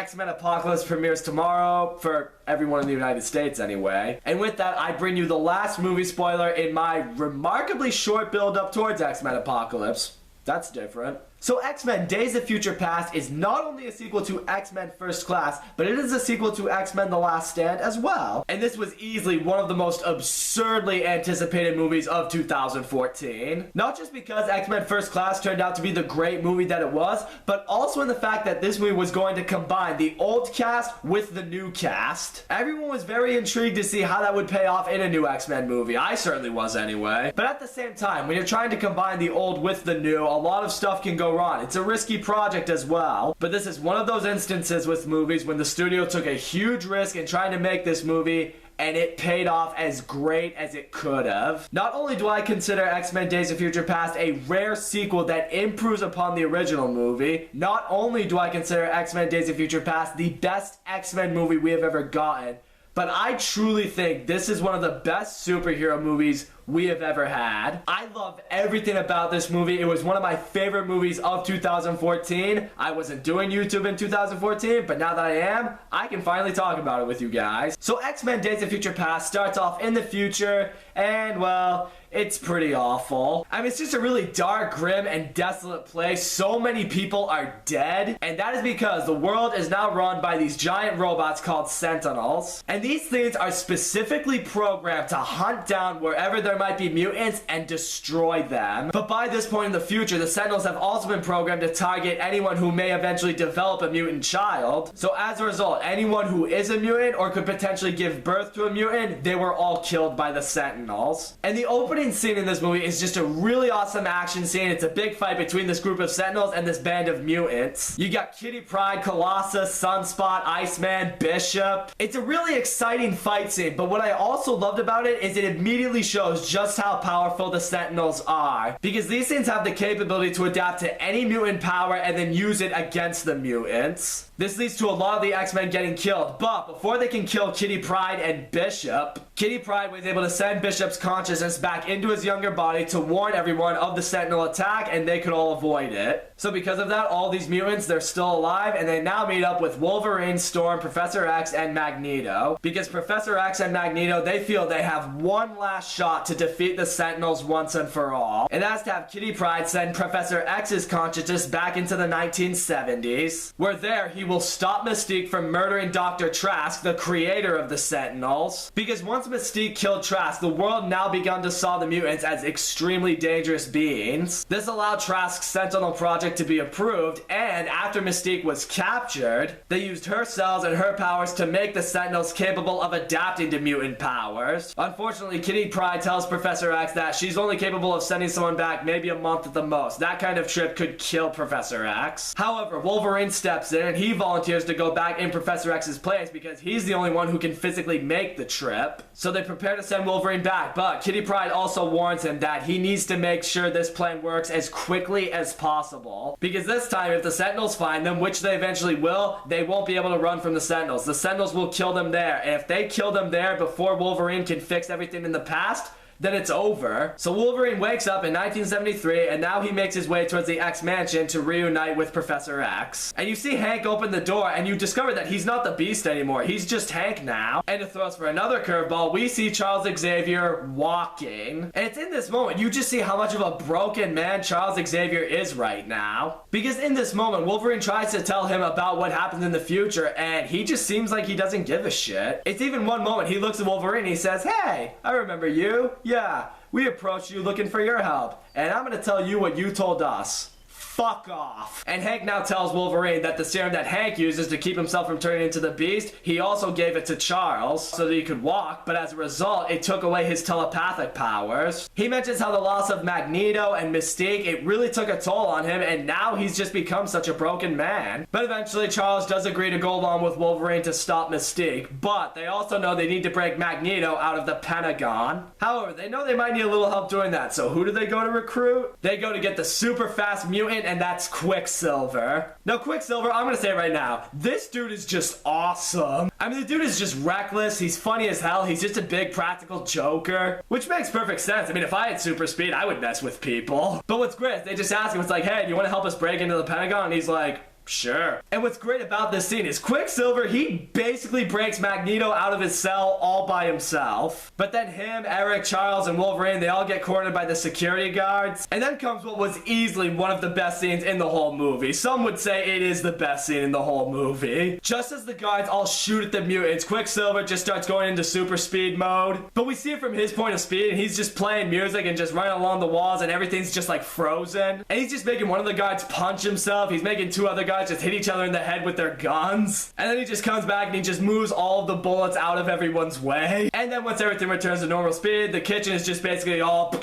X-Men Apocalypse premieres tomorrow, for everyone in the United States anyway. And with that, I bring you the last movie spoiler in my remarkably short build-up towards X-Men Apocalypse. That's different. So X-Men Days of Future Past is not only a sequel to X-Men First Class, but it is a sequel to X-Men The Last Stand as well. And this was easily one of the most absurdly anticipated movies of 2014. Not just because X-Men First Class turned out to be the great movie that it was, but also in the fact that this movie was going to combine the old cast with the new cast. Everyone was very intrigued to see how that would pay off in a new X-Men movie. I certainly was anyway. But at the same time, when you're trying to combine the old with the new, a lot of stuff can go wrong. It's a risky project as well, but this is one of those instances with movies when the studio took a huge risk in trying to make this movie and it paid off as great as it could have. Not only do I consider X-Men Days of Future Past a rare sequel that improves upon the original movie, not only do I consider X-Men Days of Future Past the best X-Men movie we have ever gotten, but I truly think this is one of the best superhero movies we have ever had. I love everything about this movie. It was one of my favorite movies of 2014. I wasn't doing YouTube in 2014, but now that I am, I can finally talk about it with you guys. So X-Men Days of Future Past starts off in the future, and well, it's pretty awful. I mean, it's just a really dark, grim, and desolate place. So many people are dead, and that is because the world is now run by these giant robots called Sentinels. And these things are specifically programmed to hunt down wherever there might be mutants and destroy them. But by this point in the future, the Sentinels have also been programmed to target anyone who may eventually develop a mutant child. So as a result, anyone who is a mutant or could potentially give birth to a mutant, they were all killed by the Sentinels. And the opening scene in this movie is just a really awesome action scene. It's a big fight between this group of Sentinels and this band of mutants. You got Kitty Pryde, Colossus, Sunspot, Iceman, Bishop. It's a really exciting fight scene, but what I also loved about it is it immediately shows just how powerful the Sentinels are, because these things have the capability to adapt to any mutant power and then use it against the mutants. This leads to a lot of the X-Men getting killed, but before they can kill Kitty Pryde and Bishop, Kitty Pryde was able to send Bishop's consciousness back into his younger body to warn everyone of the Sentinel attack, and they could all avoid it. So because of that, all these mutants, they're still alive, and they now meet up with Wolverine, Storm, Professor X, and Magneto. Because Professor X and Magneto, they feel they have one last shot to defeat the Sentinels once and for all. And that's to have Kitty Pryde send Professor X's consciousness back into the 1970s, where there he will stop Mystique from murdering Dr. Trask, the creator of the Sentinels. Because once Mystique killed Trask, the world now begun to saw the mutants as extremely dangerous beings. This allowed Trask's Sentinel project to be approved, and after Mystique was captured, they used her cells and her powers to make the Sentinels capable of adapting to mutant powers. Unfortunately, Kitty Pryde tells Professor X that she's only capable of sending someone back maybe a month at the most. That kind of trip could kill Professor X. However, Wolverine steps in and he volunteers to go back in Professor X's place because he's the only one who can physically make the trip. So they prepare to send Wolverine back, but Kitty Pryde also warns him that he needs to make sure this plan works as quickly as possible. Because this time, if the Sentinels find them, which they eventually will, they won't be able to run from the Sentinels. The Sentinels will kill them there. And if they kill them there before Wolverine can fix everything in the past, then it's over. So Wolverine wakes up in 1973, and now he makes his way towards the X Mansion to reunite with Professor X. And you see Hank open the door, and you discover that he's not the Beast anymore. He's just Hank now. And to throw us for another curveball, we see Charles Xavier walking. And it's in this moment, you just see how much of a broken man Charles Xavier is right now. Because in this moment, Wolverine tries to tell him about what happens in the future, and he just seems like he doesn't give a shit. It's even one moment, he looks at Wolverine and he says, "Hey, I remember you. Yeah, we approached you looking for your help, and I'm gonna tell you what you told us. Fuck off." And Hank now tells Wolverine that the serum that Hank uses to keep himself from turning into the Beast, he also gave it to Charles so that he could walk, but as a result, it took away his telepathic powers. He mentions how the loss of Magneto and Mystique, it really took a toll on him, and now he's just become such a broken man. But eventually, Charles does agree to go along with Wolverine to stop Mystique, but they also know they need to break Magneto out of the Pentagon. However, they know they might need a little help doing that, so who do they go to recruit? They go to get the super fast mutant, and that's Quicksilver. Now, Quicksilver, I'm gonna say it right now, this dude is just awesome. I mean, the dude is just reckless, he's funny as hell, he's just a big practical joker, which makes perfect sense. I mean, if I had super speed, I would mess with people. But what's great is they just ask him, it's like, "Hey, do you want to help us break into the Pentagon?" And he's like, Sure. And what's great about this scene is Quicksilver, he basically breaks Magneto out of his cell all by himself. But then him, Eric, Charles, and Wolverine, they all get cornered by the security guards. And then comes what was easily one of the best scenes in the whole movie. Some would say it is the best scene in the whole movie. Just as the guards all shoot at the mutants, Quicksilver just starts going into super speed mode. But we see it from his point of speed, and he's just playing music and just running along the walls, and everything's just like frozen. And he's just making one of the guards punch himself. He's making two other guys just hit each other in the head with their guns. And then he just comes back and he just moves all of the bullets out of everyone's way. And then once everything returns to normal speed, the kitchen is just basically all...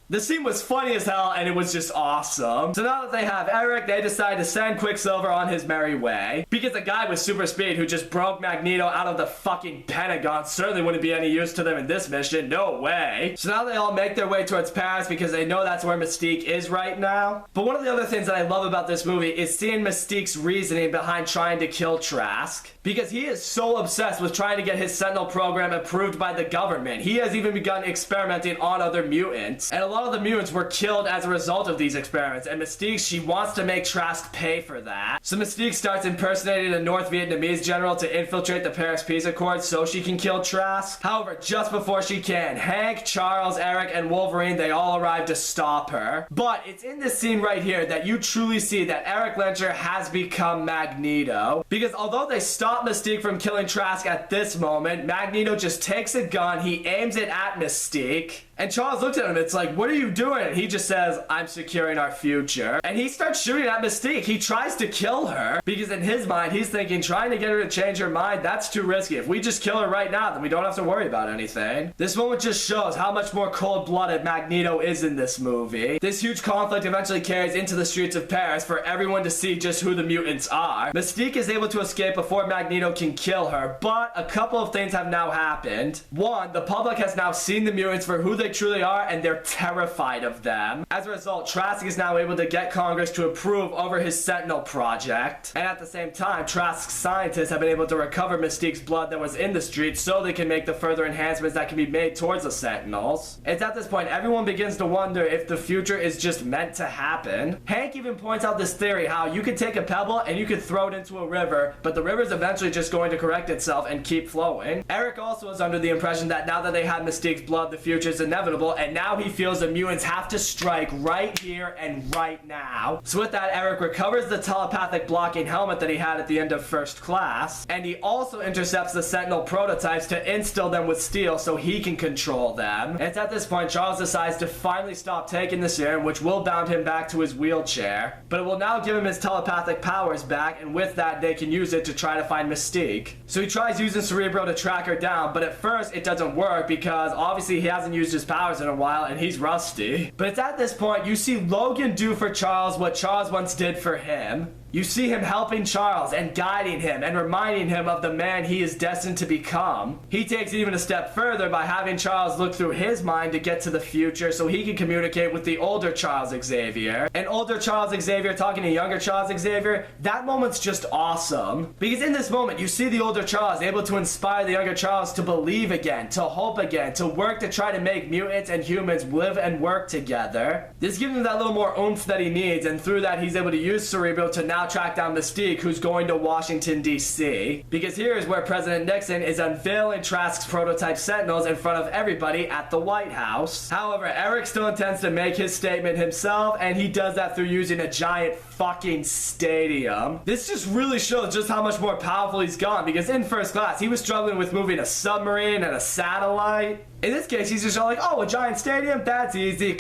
The scene was funny as hell, and it was just awesome. So now that they have Eric, they decide to send Quicksilver on his merry way. Because a guy with super speed who just broke Magneto out of the fucking Pentagon certainly wouldn't be any use to them in this mission. No way. So now they all make their way towards Paris because they know that's where Mystique is right now. But one of the other things that I love about this movie is seeing Mystique's reasoning behind trying to kill Trask. Because he is so obsessed with trying to get his Sentinel program approved by the government. He has even begun experimenting on other mutants. And a lot of the mutants were killed as a result of these experiments, and Mystique, she wants to make Trask pay for that. So Mystique starts impersonating a North Vietnamese general to infiltrate the Paris Peace Accords so she can kill Trask. However, just before she can, Hank, Charles, Eric, and Wolverine, they all arrive to stop her. But it's in this scene right here that you truly see that Eric Lehnsherr has become Magneto. Because although they stop Mystique from killing Trask at this moment, Magneto just takes a gun, he aims it at Mystique, and Charles looks at him, it's like, what are you doing? And he just says, I'm securing our future. And he starts shooting at Mystique. He tries to kill her because in his mind, he's thinking trying to get her to change her mind, that's too risky. If we just kill her right now, then we don't have to worry about anything. This moment just shows how much more cold-blooded Magneto is in this movie. This huge conflict eventually carries into the streets of Paris for everyone to see just who the mutants are. Mystique is able to escape before Magneto can kill her, but a couple of things have now happened. One, the public has now seen the mutants for who they truly are, and they're terrified of them. As a result, Trask is now able to get Congress to approve over his Sentinel project. And at the same time, Trask's scientists have been able to recover Mystique's blood that was in the streets so they can make the further enhancements that can be made towards the Sentinels. It's at this point everyone begins to wonder if the future is just meant to happen. Hank even points out this theory how you could take a pebble and you could throw it into a river, but the river's eventually just going to correct itself and keep flowing. Eric also is under the impression that now that they have Mystique's blood, the future is inevitable, and now he feels the mutants have to strike right here and right now. So with that, Eric recovers the telepathic blocking helmet that he had at the end of First Class, and he also intercepts the Sentinel prototypes to instill them with steel so he can control them. And it's at this point Charles decides to finally stop taking the serum, which will bound him back to his wheelchair, but it will now give him his telepathic powers back, and with that they can use it to try to find Mystique. So he tries using Cerebro to track her down, but at first it doesn't work because obviously he hasn't used his powers in a while and he's rusty. But it's at this point you see Logan do for Charles what Charles once did for him. You see him helping Charles and guiding him and reminding him of the man he is destined to become. He takes it even a step further by having Charles look through his mind to get to the future so he can communicate with the older Charles Xavier. And older Charles Xavier talking to younger Charles Xavier, that moment's just awesome. Because in this moment, you see the older Charles able to inspire the younger Charles to believe again, to hope again, to work to try to make mutants and humans live and work together. This gives him that little more oomph that he needs, and through that he's able to use Cerebro to now track down Mystique, who's going to Washington, D.C. Because here is where President Nixon is unveiling Trask's prototype Sentinels in front of everybody at the White House. However, Eric still intends to make his statement himself, and he does that through using a giant fucking stadium. This just really shows just how much more powerful he's gone, because in First Class, he was struggling with moving a submarine and a satellite. In this case, he's just all like, oh, a giant stadium? That's easy.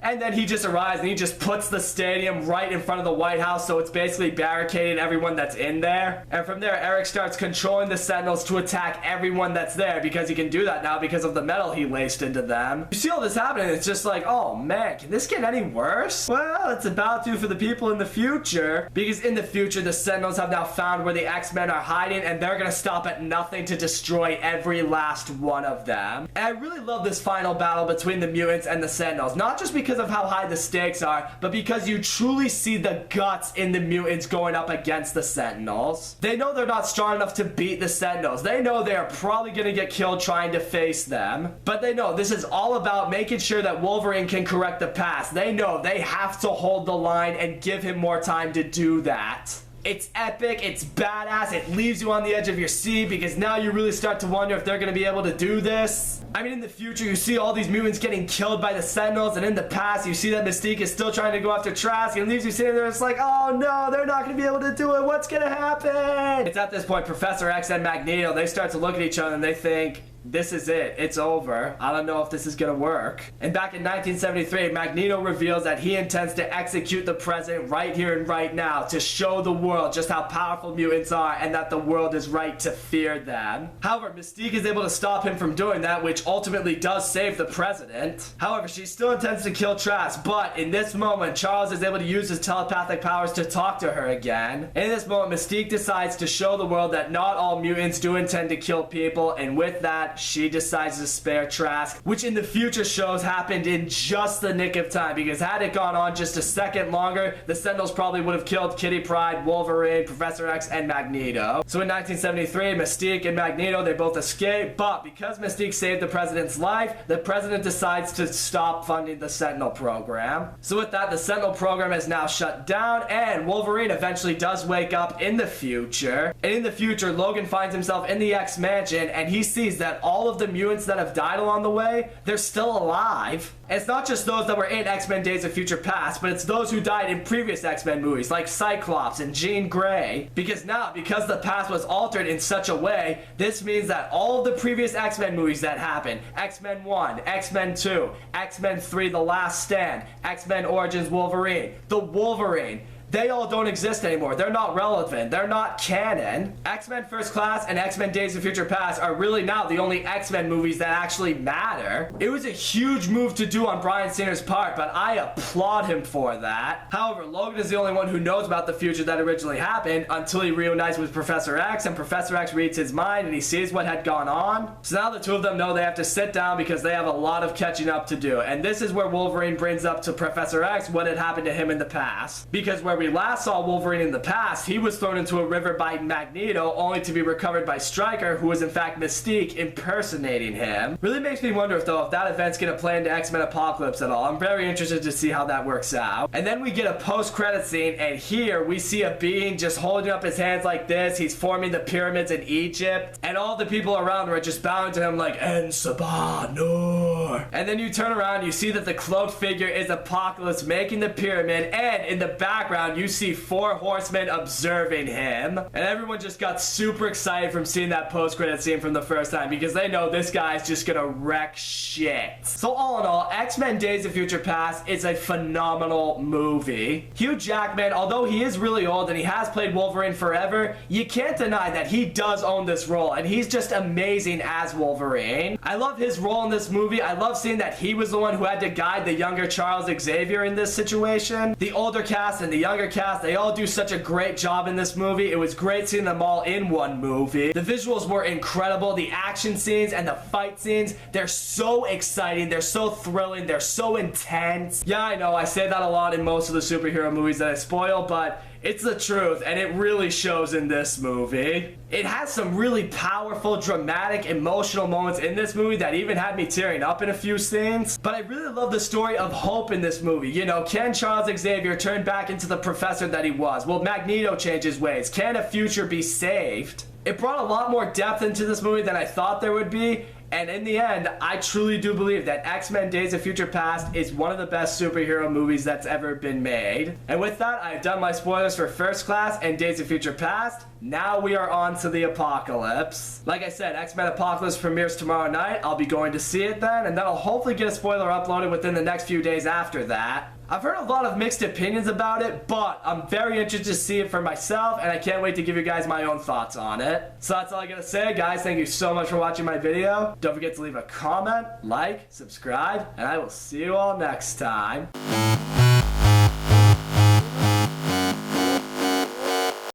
And then he just arrives and he just puts the stadium right in front of the White House, so it's basically barricading everyone that's in there. And from there, Eric starts controlling the Sentinels to attack everyone that's there, because he can do that now because of the metal he laced into them. You see all this happening, it's just like, oh man, can this get any worse? Well, it's about to for the people in the future, because in the future, the Sentinels have now found where the X-Men are hiding, and they're gonna stop at nothing to destroy every last one of them. them. And I really love this final battle between the mutants and the Sentinels, not just because of how high the stakes are, but because you truly see the guts in the mutants going up against the Sentinels. They know they're not strong enough to beat the Sentinels. They know they are probably going to get killed trying to face them, but they know this is all about making sure that Wolverine can correct the past. They know they have to hold the line and give him more time to do that. It's epic, it's badass, it leaves you on the edge of your seat because now you really start to wonder if they're going to be able to do this. I mean, in the future, you see all these mutants getting killed by the Sentinels, and in the past, you see that Mystique is still trying to go after Trask, and it leaves you sitting there, it's like, oh no, they're not going to be able to do it, what's going to happen? It's at this point, Professor X and Magneto, they start to look at each other and they think, this is it. It's over. I don't know if this is gonna work. And back in 1973, Magneto reveals that he intends to execute the president right here and right now to show the world just how powerful mutants are and that the world is right to fear them. However, Mystique is able to stop him from doing that, which ultimately does save the president. However, she still intends to kill Trask, but in this moment, Charles is able to use his telepathic powers to talk to her again. And in this moment, Mystique decides to show the world that not all mutants do intend to kill people, and with that, she decides to spare Trask, which in the future shows happened in just the nick of time, because had it gone on just a second longer, the Sentinels probably would have killed Kitty Pryde, Wolverine, Professor X, and Magneto. So in 1973, Mystique and Magneto, they both escape, but because Mystique saved the president's life, the president decides to stop funding the Sentinel program. So with that, the Sentinel program is now shut down, and Wolverine eventually does wake up in the future. And in the future, Logan finds himself in the X Mansion, and he sees that all of the mutants that have died along the way, they're still alive. And it's not just those that were in X-Men Days of Future Past, but it's those who died in previous X-Men movies, like Cyclops and Jean Grey. Because now, because the past was altered in such a way, this means that all of the previous X-Men movies that happened, X-Men 1, X-Men 2, X-Men 3, The Last Stand, X-Men Origins Wolverine, the Wolverine, they all don't exist anymore. They're not relevant. They're not canon. X-Men First Class and X-Men Days of Future Past are really now the only X-Men movies that actually matter. It was a huge move to do on Bryan Singer's part, but I applaud him for that. However, Logan is the only one who knows about the future that originally happened until he reunites with Professor X, and Professor X reads his mind and he sees what had gone on. So now the two of them know they have to sit down because they have a lot of catching up to do. And this is where Wolverine brings up to Professor X what had happened to him in the past. Because where we last saw Wolverine in the past, he was thrown into a river by Magneto only to be recovered by Stryker, who was in fact Mystique impersonating him. Really makes me wonder if that event's gonna play into X-Men Apocalypse at all. I'm very interested to see how that works out. And then we get a post-credit scene, and here we see a being just holding up his hands like this. He's forming the pyramids in Egypt, and all the people around him are just bowing to him like, En Sabah Nur. And then you turn around, you see that the cloaked figure is Apocalypse making the pyramid, and in the background you see 4 horsemen observing him. And everyone just got super excited from seeing that post-credit scene from the first time because they know this guy's just gonna wreck shit. So all in all, X-Men Days of Future Past is a phenomenal movie. Hugh Jackman, although he is really old and he has played Wolverine forever, you can't deny that he does own this role, and he's just amazing as Wolverine. I love his role in this movie. I love seeing that he was the one who had to guide the younger Charles Xavier in this situation. The older cast and the younger cast, they all do such a great job in this movie. It was great seeing them all in one movie. The visuals were incredible. The action scenes and the fight scenes, they're so exciting, they're so thrilling, they're so intense. Yeah, I know I say that a lot in most of the superhero movies that I spoil, but it's the truth, and it really shows in this movie. It has some really powerful, dramatic, emotional moments in this movie that even had me tearing up in a few scenes. But I really love the story of hope in this movie. You know, can Charles Xavier turn back into the professor that he was? Will Magneto change his ways? Can a future be saved? It brought a lot more depth into this movie than I thought there would be. And in the end, I truly do believe that X-Men Days of Future Past is one of the best superhero movies that's ever been made. And with that, I've done my spoilers for First Class and Days of Future Past. Now we are on to the Apocalypse. Like I said, X-Men Apocalypse premieres tomorrow night. I'll be going to see it then, and then I'll hopefully get a spoiler uploaded within the next few days after that. I've heard a lot of mixed opinions about it, but I'm very interested to see it for myself, and I can't wait to give you guys my own thoughts on it. So that's all I gotta say, guys. Thank you so much for watching my video. Don't forget to leave a comment, like, subscribe, and I will see you all next time.